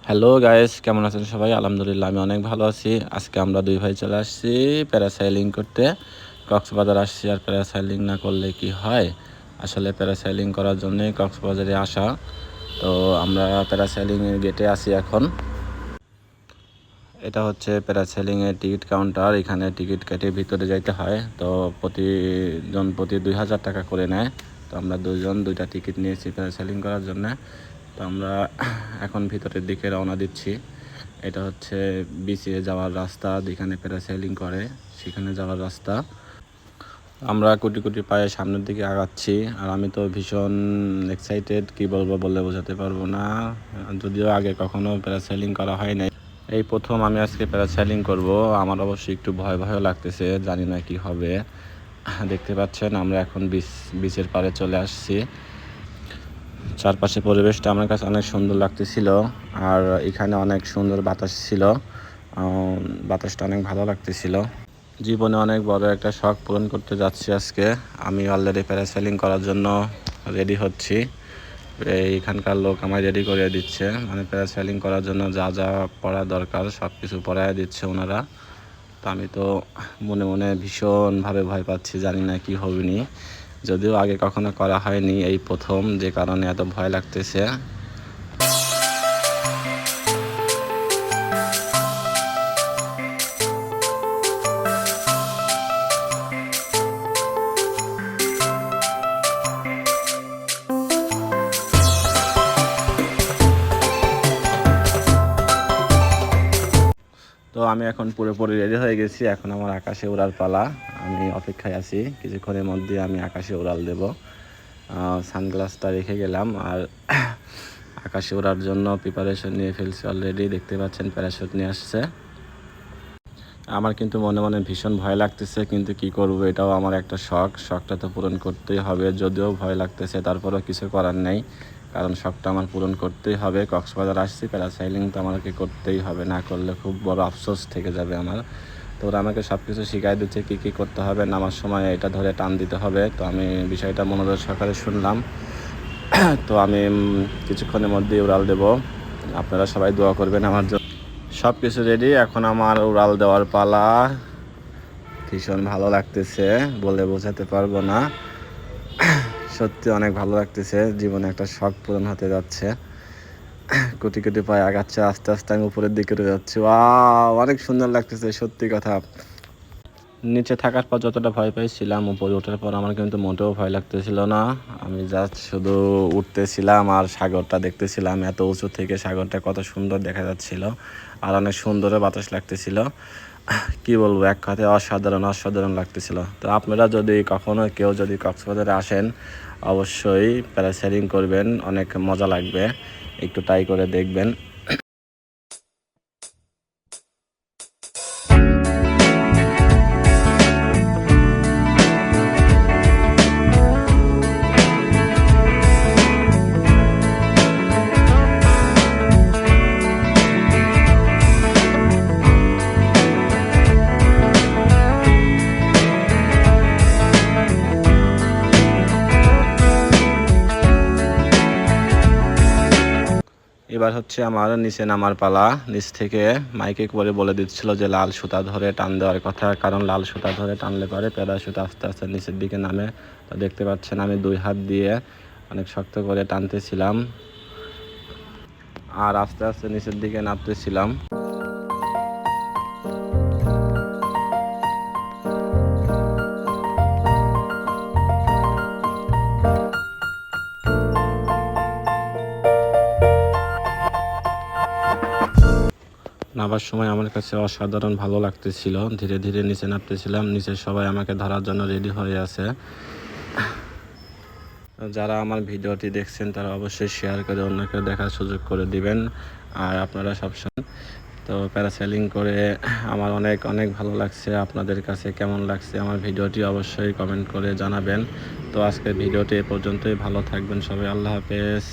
Hello guys, কেমন আছেন সবাই? আলহামদুলিল্লাহ আমি অনেক ভালো আছি। আজকে আমরা দুই ভাই চলে আসছি প্যারাসাইলিং করতে। কক্সবাজার আসছি, আর প্যারাসাইলিং না করলে কি হয়? আসলে প্যারাসাইলিং করার জন্যই কক্সবাজারে আসা। তো আমরা প্যারাসাইলিংয়ের গেটে আছি এখন। এটা হচ্ছে প্যারাসেলিংয়ের টিকিট কাউন্টার। এখানে টিকিট কেটে ভিতরে যাইতে হয়। তো প্রতি 2000 টাকা করে নেয়। তো আমরা দুজন দুইটা টিকিট নিয়েছি প্যারাসেলিং করার জন্য। তো আমরা এখন ভিতরের দিকে রওনা দিচ্ছি। এটা হচ্ছে বিচে যাওয়ার রাস্তা, যেখানে প্যারাসেলিং করে সেখানে যাওয়ার রাস্তা। আমরা কোটি কোটি পায়ে সামনের দিকে আগাচ্ছি, আর আমি তো ভীষণ এক্সাইটেড, কি বলবো বলে বোঝাতে পারবো না। যদিও আগে কখনো প্যারাসেলিং করা হয় নাই, এই প্রথম আমি আজকে প্যারাসেলিং করব। আমার অবশ্যই একটু ভয় ভয়ও লাগতেছে, জানি না কি হবে। দেখতে পাচ্ছেন আমরা এখন বিচের পাড়ে চলে আসছি। চারপাশে পরিবেশটা আমার কাছে অনেক সুন্দর লাগতেছিল, আর এখানে অনেক সুন্দর বাতাস ছিল। বাতাসটা অনেক ভালো লাগতেছিল। জীবনে অনেক বড় একটা শখ পূরণ করতে যাচ্ছি আজকে। আমি অলরেডি প্যারাসেলিং করার জন্য রেডি হচ্ছি। এইখানকার লোক আমায় রেডি করে দিচ্ছে, মানে প্যারাসেলিং করার জন্য যা যা পড়া দরকার সব কিছু পড়ায় দিচ্ছে ওনারা। তো আমি তো মনে মনে ভীষণভাবে ভয় পাচ্ছি, জানি না কি হবে নি। যদিও আগে কখনো করা হয়নি, এই প্রথম, যে কারণে এত ভয় লাগতেছে। তো আমি এখন পুরোপুরি রেডি হয়ে গেছি। এখন আমার আকাশে উড়ার পালা। আমি অপেক্ষায় আছি, কিছুক্ষণের মধ্যে আমি আকাশে উড়াল দেব। সানগ্লাসটা রেখে গেলাম, আর আকাশে ওড়ার জন্য প্রিপারেশন নিয়ে ফেলছি অলরেডি। দেখতে পাচ্ছেন প্যারাশুট নিয়ে আসছে। আমার কিন্তু মনে মনে ভীষণ ভয় লাগতেছে, কিন্তু কি করব, এটাও আমার একটা শখটা তো পূরণ করতেই হবে। যদিও ভয় লাগতেছে, তারপরেও কিছু করার নেই, কারণ শখটা আমার পূরণ করতেই হবে। কক্সবাজার আসছি, প্যারাসাইলিং তো আমাকে করতেই হবে, না করলে খুব বড় আফসোস থেকে যাবে আমার। তো ওরা আমাকে সব কিছু শিখাই দিচ্ছে কী কী করতে হবে। নামার সময় এটা ধরে টান দিতে হবে। তো আমি বিষয়টা মনোযোগ সহকারে শুনলাম। তো আমি কিছুক্ষণের মধ্যেই উড়াল দেব। আপনারা সবাই দোয়া করবেন আমার জন্য। সব কিছু রেডি, এখন আমার উড়াল দেওয়ার পালা। ভীষণ ভালো লাগতেছে, বলে বোঝাতে পারবো না। সত্যি অনেক ভালো লাগতেছে, জীবনে একটা শখ পূরণ হতে যাচ্ছে। কোটি কোটি পায়ে আগাচ্ছে, আস্তে আস্তে আমি উপরের দিকে উঠে যাচ্ছি। অনেক সুন্দর লাগতেছে, সত্যি কথা। নিচে থাকার পর যতটা ভয় পেয়েছিলাম, উপরে ওঠার পর আমার কিন্তু মোটেও ভয় লাগতেছিল না। আমি জাস্ট শুধু উঠতেছিলাম আর সাগরটা দেখতেছিলাম। এত উঁচু থেকে সাগরটা কত সুন্দর দেখা যাচ্ছিল, আর অনেক সুন্দরও বাতাস লাগতেছিল। কি বলবো, এক কথায় অসাধারণ লাগতেছিল। তো আপনারা যদি কখনো কেউ যদি কক্সবাজারে আসেন, অবশ্যই প্যারাসেলিং করবেন, অনেক মজা লাগবে। একটু ট্রাই করে দেখবেন। এবার হচ্ছে আমার নিচে নামার পালা। নিচ থেকে মাইকে করে বলে দিচ্ছিল যে লাল সুতা ধরে টান দেওয়ার কথা, কারণ লাল সুতা ধরে টানলে পরে প্যারাশুট আস্তে আস্তে নিচের দিকে নামে। তো দেখতে পাচ্ছেন আমি 2 হাত দিয়ে অনেক শক্ত করে টানতেছিলাম, আর আস্তে আস্তে নিচের দিকে নামতেছিলাম। নামার সময় আমার কাছে অসাধারণ ভালো লাগতেছিল। ধীরে ধীরে নিচে নামতেছিলাম, নিচে সবাই আমাকে ধরার জন্য রেডি হয়ে আছে। যারা আমার ভিডিওটি দেখছেন তারা অবশ্যই শেয়ার করে অন্যকে দেখার সুযোগ করে দিবেন। আর আপনারা সবসময় তো প্যারাসেলিং করে আমার অনেক অনেক ভালো লাগছে। আপনাদের কাছে কেমন লাগছে আমার ভিডিওটি অবশ্যই কমেন্ট করে জানাবেন। তো আজকের ভিডিওটি এ পর্যন্তই। ভালো থাকবেন সবাই, আল্লাহ হাফেজ।